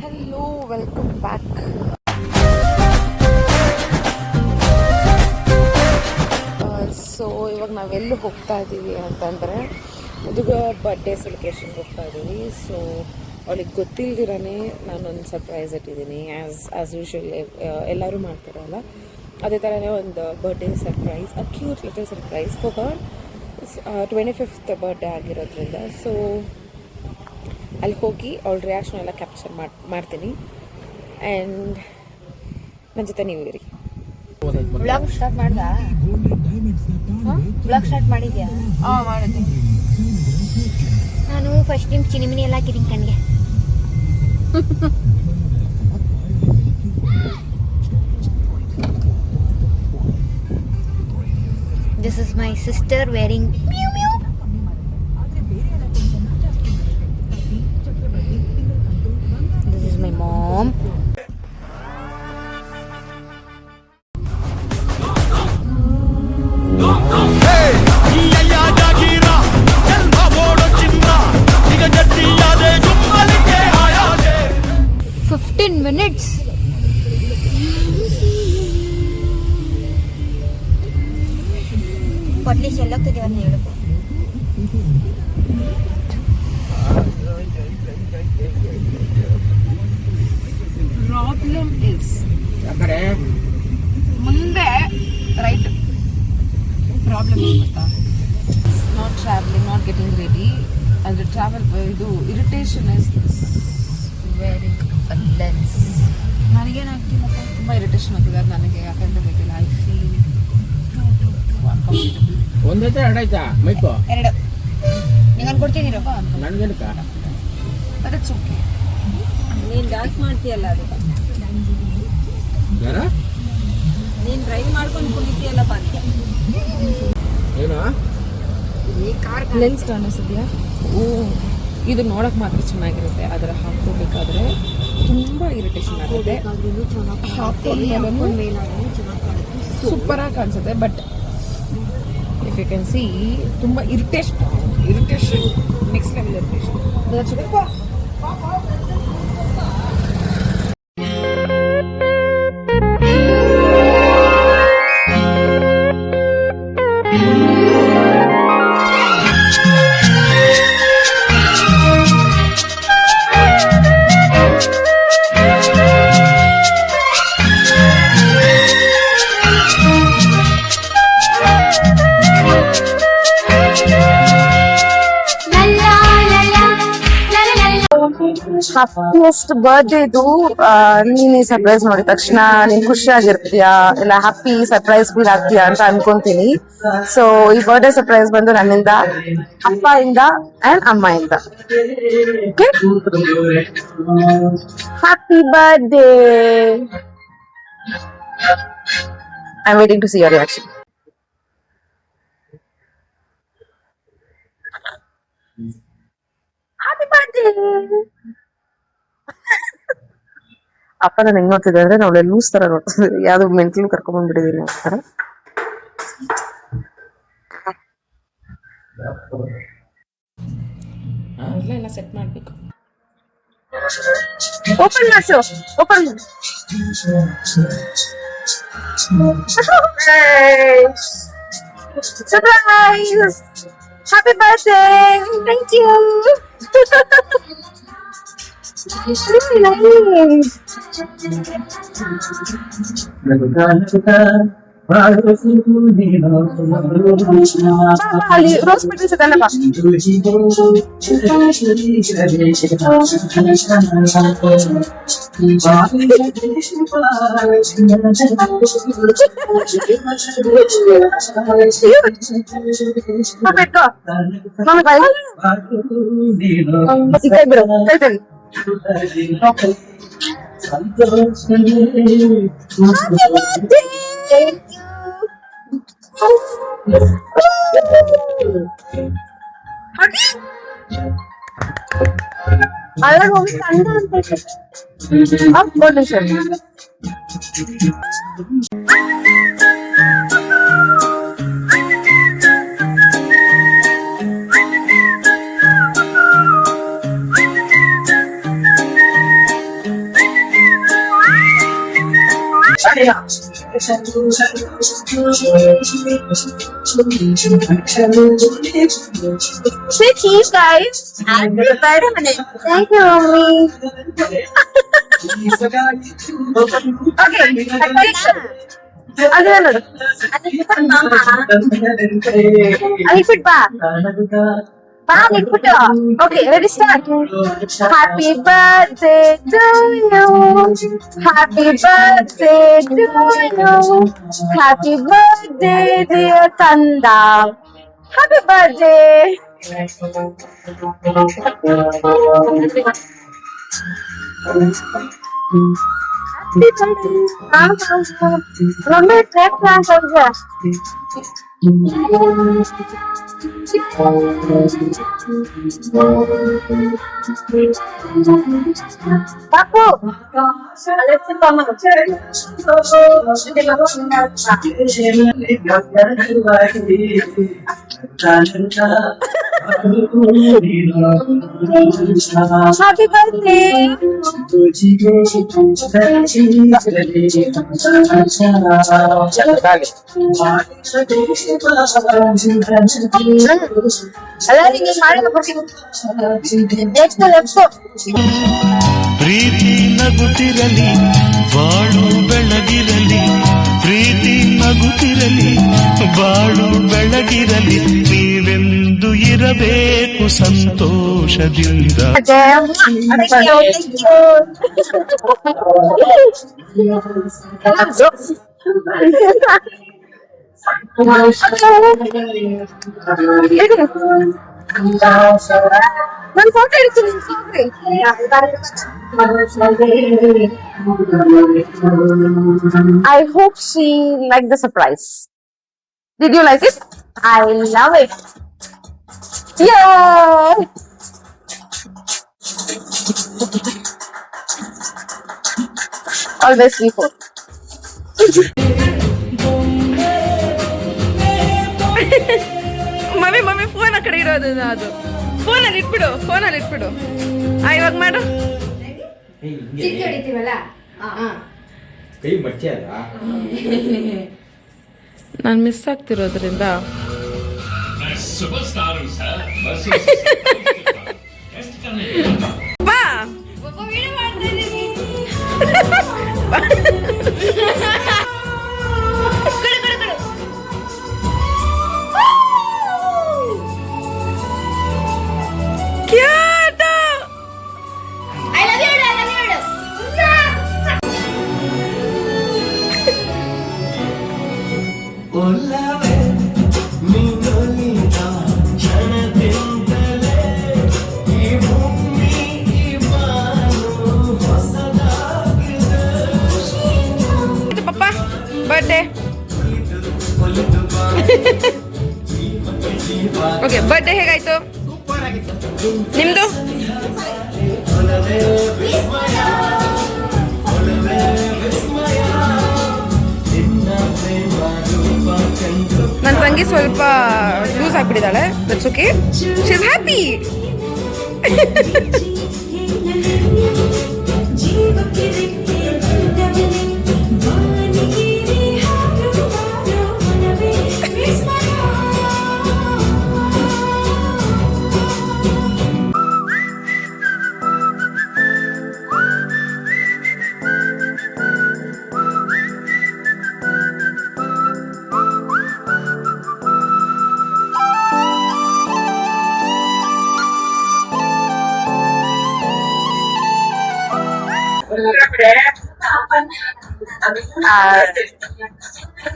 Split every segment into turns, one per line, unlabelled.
Hello, welcome back. So ಇವಾಗ ನಾವೆಲ್ಲಿ ಹೋಗ್ತಾ ಇದ್ದೀವಿ ಅಂತಂದರೆ ಹುಡುಗ ಬರ್ಡೇ ಸೆಲೆಬ್ರೇಷನ್ಗೆ ಹೋಗ್ತಾ ಇದ್ದೀವಿ. ಸೊ ಅವಳಿಗೆ ಗೊತ್ತಿಲ್ದಿರೇ ನಾನೊಂದು ಸರ್ಪ್ರೈಸ್ ಇಟ್ಟಿದ್ದೀನಿ. ಆ್ಯಸ್ ಯೂಶ್ವಲ್ ಎಲ್ಲರೂ ಮಾಡ್ತಾರಲ್ಲ, ಅದೇ ಥರನೇ ಒಂದು birthday surprise, a cute little surprise for her 25th birthday ಆಗಿರೋದ್ರಿಂದ. ಸೊ ಅಲ್ಲಿ ಹೋಗಿ ಅವಳ ರಿಯಾಕ್ಷನ್ ಎಲ್ಲ ಕ್ಯಾಪ್ಚರ್ ಮಾಡ್ತೀನಿ. ಆ್ಯಂಡ್ ನನ್ನ ಜೊತೆ ನೀವು ಇರಿ.
ಬ್ಲಾಗ್ ಸ್ಟಾರ್ಟ್ ಮಾಡ್ದಾ? ಬ್ಲಾಗ್ ಸ್ಟಾರ್ಟ್ ಮಾಡಿದ್ಯಾ?
ಮಾಡಿದ್ದೀನಿ.
ನಾನು ಫಸ್ಟ್ ಟೈಮ್ ಚಿನಿಮಿನಿ ಎಲ್ಲ ಹಾಕಿದ್ದೀನಿ ಕಣ್ಣಿಗೆ. This is my sister wearing mew mew. This is my mom.
Hey, yaya jagira, jalma bodo chinna, diga jatti yaade jummal ke aaya de.
15 minutes. Potli ಎಲ್ಲೋಗ್ತಿದ್ದೀವಿ ಅಂತ ಹೇಳು.
ಪ್ರಾಬ್ಲಮ್ ಇಸ್ ಮುಂದೆ ರೈಟ್. ಪ್ರಾಬ್ಲಮ್ ಏನು ಗೊತ್ತಾ? Not travelling, not getting ready. ಅಂದರೆ travel ಇದು irritation is
wearing a lens.
ನನಗೇನಾಗ್ತಿಲ್ಲಪ್ಪ, ತುಂಬ ಇರಿಟೇಷನ್ ಆಗ್ತಿದೆ ಅದು ನನಗೆ. ಯಾಕಂತ ಗೊತ್ತಿಲ್ಲ, ಐ ಫೀಲ್ ಅನ್ಕಂಫರ್ಟಬಲ್.
ಒಂದೈತೆ ಎರಡೈತಾ ಮೈಕು?
ಎರಡು ನಿಂಗೆ ಕೊಡ್ತೀನಿರಪ್ಪ.
ನನ್ಗೇನಕ್ಕ?
But it's okay.
ನೀನು ಡ್ಯಾನ್ಸ್ ಮಾಡ್ತೀಯಲ್ಲ, ಅದು
ಯಾರ?
ನೀನು ಡ್ರೈವ್ ಮಾಡ್ಕೊಂಡು ಕುಣಿತೀಯಲ್ಲಪ್ಪ ಅಂತ.
ಏನು
ಈ ಕಾರ್
ಲೆನ್ಸ್ ಕಾಣಿಸಿದ್ಯಾ? ಇದು ನೋಡೋಕೆ ಮಾತ್ರ ಚೆನ್ನಾಗಿರುತ್ತೆ, ಅದರ ಹಾಕೋಬೇಕಾದ್ರೆ ತುಂಬ ಇರಿಟೇಷನ್ ಆಗುತ್ತೆ. ಸೂಪರಾಗಿ ಕಾಣಿಸುತ್ತೆ, but if you can see ತುಂಬ irritation next level irritation. Happiest ಬರ್ಡೇದು ನೀನು ಸರ್ಪ್ರೈಸ್ ನೋಡಿದ ತಕ್ಷಣ ನೀನ್ ಖುಷಿ ಆಗಿರ್ತೀಯಾ, ಇಲ್ಲ ಹ್ಯಾಪಿ ಸರ್ಪ್ರೈಸ್ ಫೀಲ್ ಆಗ್ತೀಯಾ ಅಂತ ಅನ್ಕೊಂತೀನಿ. ಸೊ ಈ ಬರ್ಡೇ ಸರ್ಪ್ರೈಸ್ ಬಂದು ನನ್ನಿಂದ, ಅಪ್ಪಯಿಂದ ಅಂಡ್ ಅಮ್ಮಯಿಂದ. Happy birthday. I am waiting to see your reaction. Happy birthday. ಅಪ್ಪ ನಾನು ಹೆಂಗ್ ನೋಡ್ತಿದ್ದೆ ಅಂದ್ರೆ ನಾವು ಲೂಸ್ ತರ ನೋಡ್ತಿದ್ದೆ, ಯಾವ್ದು ಮೆಂಟಲ್ ಕರ್ಕೊಂಡ್ಬಂದ್ಬಿಟ್ಟಿದೀನಿ ಅಂತಾರ. ಎಲ್ಲ ಸೆಟ್ ಮಾಡ್ಬೇಕು. ಓಪನ್ ಮಾಡ್ಸು, open. Surprise. Happy birthday. Thank you. ಅಲ್ಲಿ ರೋಸ್ ಪೆಟಲ್ಸ್ ಇದೆಲ್ಲಪ್ಪ. ಕೈ ಬಿಡು, ಕೈ ತೆಗಿ. ಅಲ್ಲ ಹೋಗಿ ಕಂಡ ಅಂತ Say cheese, guys. Happy birthday. Thank you, mommy. Okay, I put ba. Okay, ready, start. Happy birthday to you. Happy birthday to you. Happy birthday, dear Kanda. Happy birthday. Mummy, take one of this. Papu, let's see mama. Happy birthday. ಎಲ್ಲರಿಗೆ ಮಾಡಿ next left
ಪ್ರೀತಿ ನಗುತ್ತಿರಲಿ ಬಾಳು ಬೆಳಗಿರಲಿ ಪ್ರೀತಿ ನಗುತ್ತಿರಲಿ ಬಾಳು ಬೆಳಗಿರಲಿ ನೀವೆಂದು ಇರಬೇಕು ಸಂತೋಷದಿಂದ
ನನ್ನ photo ಇಡ್ತೀನಿ. I hope she liked the surprise. Did you like it? I love it. Yay! Always before. Mummy phone ಆ ಕಡೆ ಇರೋದು ಅದು ಫೋನಲ್ಲಿ ಇಟ್ಬಿಡು ಇವಾಗ ಮಾಡು.
ಕೈ ಮಚ್ಚೆ ಅಲ್ಲ
ನಾನು ಮಿಸ್ ಆಗ್ತಿರೋದ್ರಿಂದ ಬಾ ಓಕೆ, ಬರ್ಡೇ ಹೇಗಾಯ್ತು ನಿಮ್ದು? ನನ್ನ ತಂಗಿ ಸ್ವಲ್ಪ ಲೂಸ್ ಆಗ್ಬಿಟ್ಟಿದ್ದಾಳೆ. That's okay, she is happy.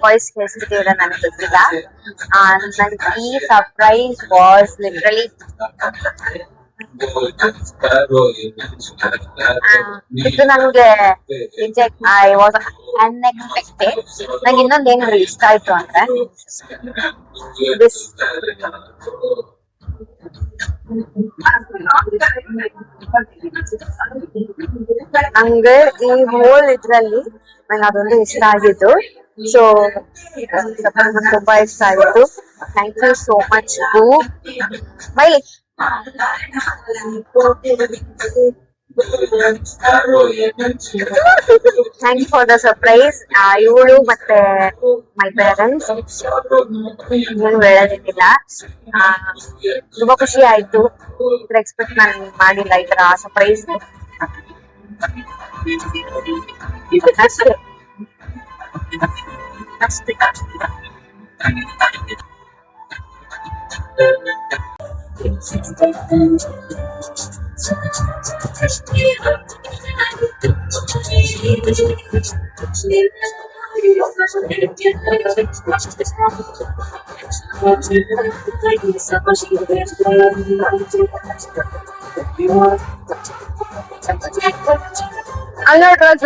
Voice ಕೇಳಿಸ್ತಿದ್ದೀರ ನನಗೆ ಗೊತ್ತಿಲ್ಲ. ನನಗೆ ಈ ಸರ್ಪ್ರೈಸ್ ವಾಸ್ ಲಿಟ್ರಲಿ ಇದು ನನಗೆ ಐ ವಾಸ್ ಅನ್ಎಕ್ಸ್ಪೆಕ್ಟೆಡ್. ನಂಗೆ ಇನ್ನೊಂದು ಏನಾದ್ರು ಇಷ್ಟ ಆಯ್ತು ಅಂದ್ರೆ ನಂಗೆ ಈ ಹೋಲ್ ಇದ್ರಲ್ಲಿ ನಂಗೆ ಅದೊಂದು ಇಷ್ಟ ಆಗಿತ್ತು. ಸೊ ತುಂಬಾ ಇಷ್ಟ ಆಯ್ತು. Thank you so much boo. Bye
thank you for the surprise. ಇವಳು ಮತ್ತೆ ಮೈ ಪೇರೆಂಟ್ಸ್ ಏನು ಹೇಳೋದಿಲ್ಲ. ತುಂಬಾ ಖುಷಿ ಆಯ್ತು. ಎಕ್ಸ್ಪೆಕ್ಟ್ ನಾನು ಮಾಡಿಲ್ಲ ಈ ತರ ಸರ್ಪ್ರೈಸ್. ಅಷ್ಟೇ ಅಷ್ಟೇ. ಅಲ್ಲ ಡ್ರೆಸ್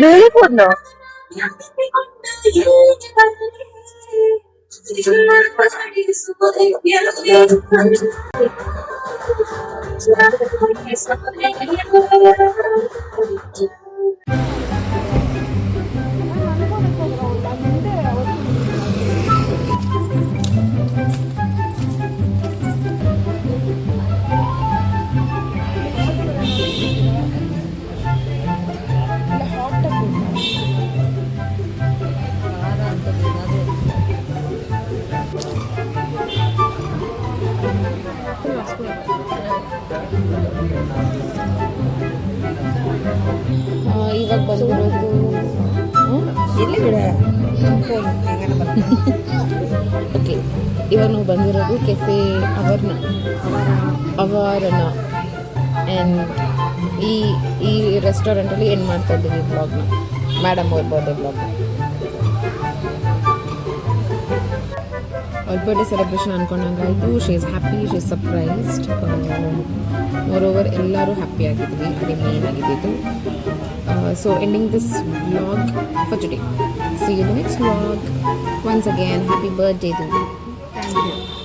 beautiful.
ಇವಾಗ ಬಂದಿರೋದು
ಇಲ್ಲಿ ಬಿಡ
ಓಕೆ, ಇವಾಗ ನಾವು ಬಂದಿರೋದು ಕೆಫೆ ಅವರಣ ಆ್ಯಂಡ್ ಈ ರೆಸ್ಟೋರೆಂಟಲ್ಲಿ ಏನು ಮಾಡ್ತಾ ಇದ್ದೀವಿ ಬ್ಲಾಗ್ನ, ಮೇಡಮ್ ಅವ್ರ ಬರ್ಡೇ ಬ್ಲಾಗ್ನ. ಅವ್ರ ಬರ್ಡೇ ಸೆಲೆಬ್ರೇಷನ್ ಅಂದ್ಕೊಂಡಂಗಾಯಿತು. She is happy, she is surprised. More over ಎಲ್ಲರೂ ಹ್ಯಾಪಿ ಆಗಿದ್ವಿ, ಅದೇ ಮೇನ್ ಆಗಿದ್ದು. So ending this vlog for today. See you in the next vlog. Once again, happy birthday to you.
Thank you.